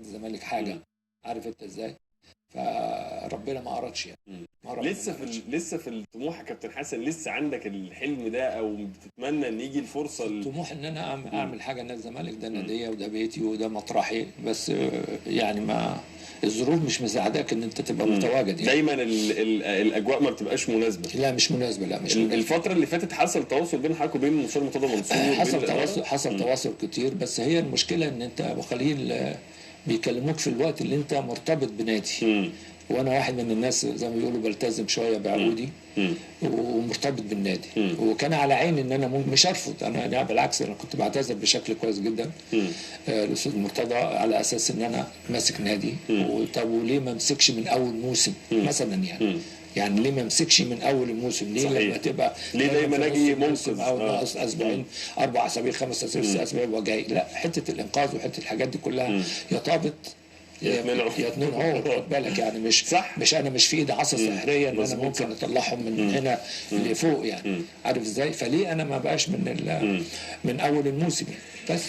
نادي الزمالك حاجه، عارف انت ازاي؟ فربنا ما ارادش يعني. لسه في الطموح يا كابتن حسن، لسه عندك الحلم ده او بتتمنى ان يجي الفرصه الطموح ان انا اعمل حاجه لنادي الزمالك، ده ناديه وده بيتي وده مطرحي، بس يعني ما الظروف مش مساعداك ان انت تبقى متواجد يعني. دايما الاجواء ما بتبقاش مناسبه. لا مش مناسبه، لا مش مناسبة. الفتره اللي فاتت حصل تواصل بين حضرتك وبين المستشار مرتضى منصور؟ حصل تواصل كتير، بس هي المشكله ان انت ابو خليل بيكلموك في الوقت اللي انت مرتبط بنادي. وانا واحد من الناس زي ما بيقولوا بلتزم شويه بعقودي ومرتبط بالنادي. وكان على عيني ان انا مش ارفض، انا بالعكس انا كنت بعتذر بشكل كويس جدا الاستاذ مرتضى على اساس ان انا ماسك نادي. طب وليه ما امسكش من اول موسم مثلا يعني؟ يعني ليه ما امسكش من اول الموسم؟ ليه لما تبقى ليه دايما اجي منقذ او ناقص اسبوعين 4 اسابيع 5 اسابيع وجاي؟ لا، حته الانقاذ وحته الحاجات دي كلها يا طابت يتمنعوا. خد بالك يعني مش صح. مش انا مش في ايدي عصا سحريه ان انا ممكن اطلعهم من هنا لفوق يعني. عارف ازاي؟ فليه انا ما بقاش من اول الموسم يعني؟ بس